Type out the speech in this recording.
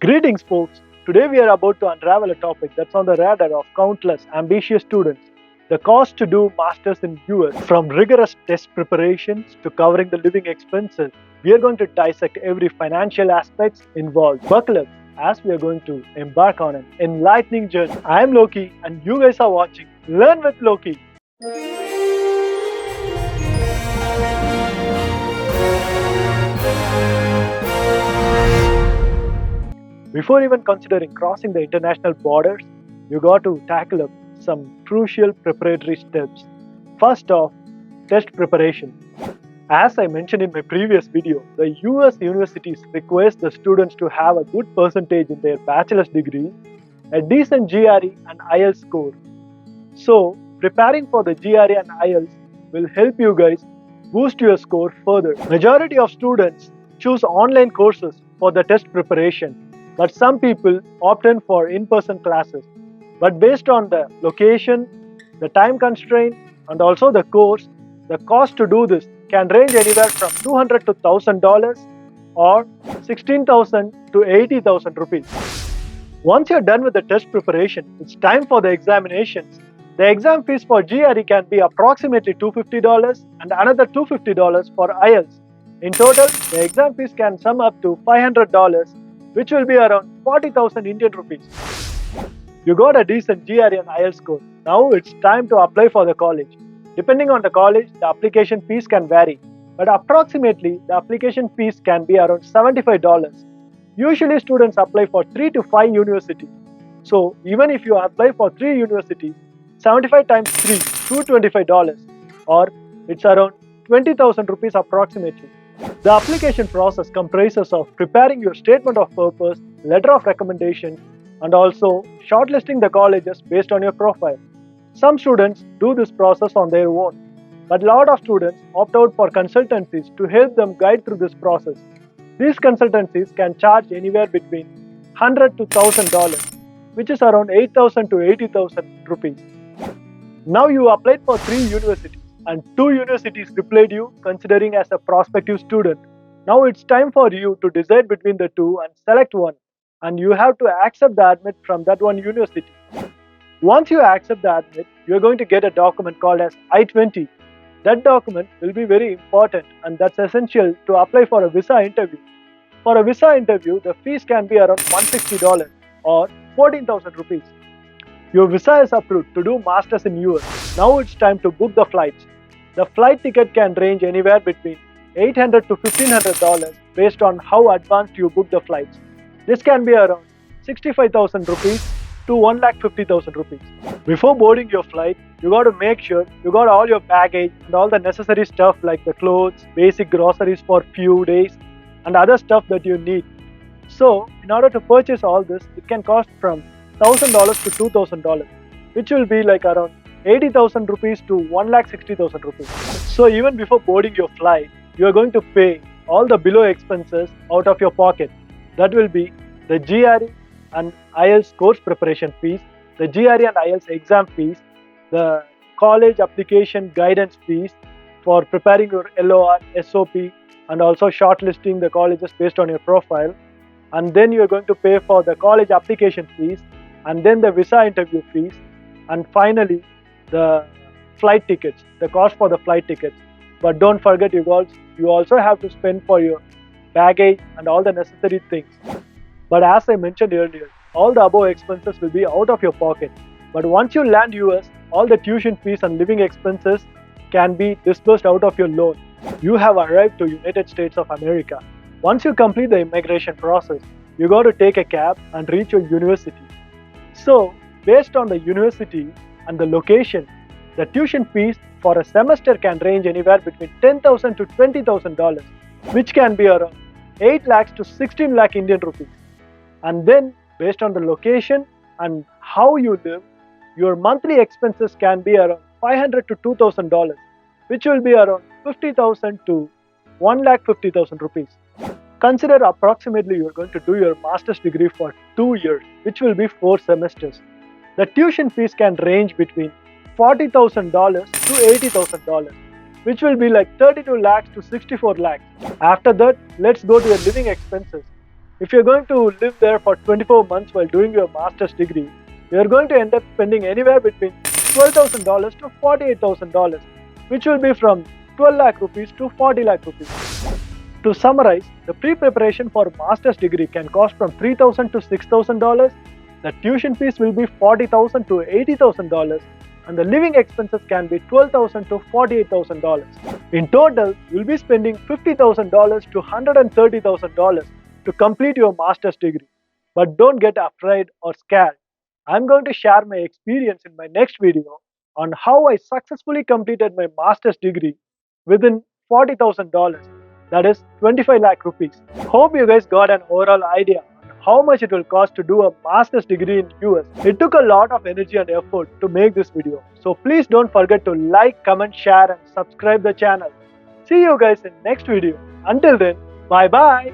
Greetings, folks. Today we are about to unravel a topic that's on the radar of countless ambitious students: the cost to do masters in US. From rigorous test preparations to covering the living expenses, we are going to dissect every financial aspect involved. Buckle up as we are going to embark on an enlightening journey. I am Loki, and you guys are watching Learn with Loki. Before even considering crossing the international borders, you got to tackle up some crucial preparatory steps. First off, test preparation. As I mentioned in my previous video, the US universities request the students to have a good percentage in their bachelor's degree, a decent GRE and IELTS score. So, preparing for the GRE and IELTS will help you guys boost your score further. Majority of students choose online courses for the test preparation, but some people opt in for in-person classes. But based on the location, the time constraint, and also the course, the cost to do this can range anywhere from $200 to $1,000 or 16,000 to 80,000 rupees. Once you're done with the test preparation, it's time for the examinations. The exam fees for GRE can be approximately $250 and another $250 for IELTS. In total, the exam fees can sum up to $500, which will be around 40,000 Indian rupees. You got a decent GRE and IELTS score. Now it's time to apply for the college. Depending on the college, the application fees can vary, but approximately the application fees can be around $75. Usually students apply for 3 to 5 universities. So even if you apply for 3 universities, 75 times 3, $225, or it's around 20,000 rupees approximately. The application process comprises of preparing your statement of purpose, letter of recommendation, and also shortlisting the colleges based on your profile. Some students do this process on their own, but a lot of students opt out for consultancies to help them guide through this process. These consultancies can charge anywhere between $100 to $1,000, which is around 8,000 to 80,000 rupees. Now you applied for 3 universities and 2 universities replied you considering as a prospective student. Now it's time for you to decide between the two and select one, and you have to accept the admit from that one university. Once you accept the admit, you're going to get a document called as I-20. That document will be very important, and that's essential to apply for a visa interview. For a visa interview, the fees can be around $160 or 14,000 rupees. Your visa is approved to do masters in US. Now it's time to book the flights. The flight ticket can range anywhere between $800 to $1,500 based on how advanced you book the flights. This can be around 65,000 rupees to 1,50,000 rupees. Before boarding your flight, you got to make sure you got all your baggage and all the necessary stuff like the clothes, basic groceries for few days, and other stuff that you need. So, in order to purchase all this, it can cost from $1,000 to $2,000, which will be like around 80,000 rupees to 1,60,000 rupees. So, even before boarding your flight, you are going to pay all the below expenses out of your pocket. That will be the GRE and IELTS course preparation fees, the GRE and IELTS exam fees, the college application guidance fees for preparing your LOR, SOP, and also shortlisting the colleges based on your profile. And then you're going to pay for the college application fees, and then the visa interview fees, and finally the flight tickets, the cost for the flight tickets. But don't forget, you also have to spend for your baggage and all the necessary things. But as I mentioned earlier, all the above expenses will be out of your pocket. But once you land US, all the tuition fees and living expenses can be disbursed out of your loan. You have arrived to United States of America. Once you complete the immigration process, you got to take a cab and reach your university. So, based on the university and the location, the tuition fees for a semester can range anywhere between $10,000 to $20,000, which can be around 8 lakhs to 16 lakh Indian rupees. And then, based on the location and how you live, your monthly expenses can be around $500 to $2,000, which will be around 50,000 to 1,50,000 rupees. Consider approximately you are going to do your master's degree for 2 years, which will be 4 semesters. The tuition fees can range between $40,000 to $80,000, which will be like 32 lakhs to 64 lakhs. After that, let's go to your living expenses. If you're going to live there for 24 months while doing your master's degree, you're going to end up spending anywhere between $12,000 to $48,000, which will be from 12 lakh rupees to 40 lakh rupees. To summarize, the pre-preparation for master's degree can cost from $3,000 to $6,000, the tuition fees will be $40,000 to $80,000, and the living expenses can be $12,000 to $48,000. In total, you'll be spending $50,000 to $130,000 to complete your master's degree. But don't get afraid or scared. I'm going to share my experience in my next video on how I successfully completed my master's degree within $40,000, that is 25 lakh rupees. Hope you guys got an overall idea on how much it will cost to do a master's degree in US. It took a lot of energy and effort to make this video. So please don't forget to like, comment, share and subscribe the channel. See you guys in next video. Until then, bye bye.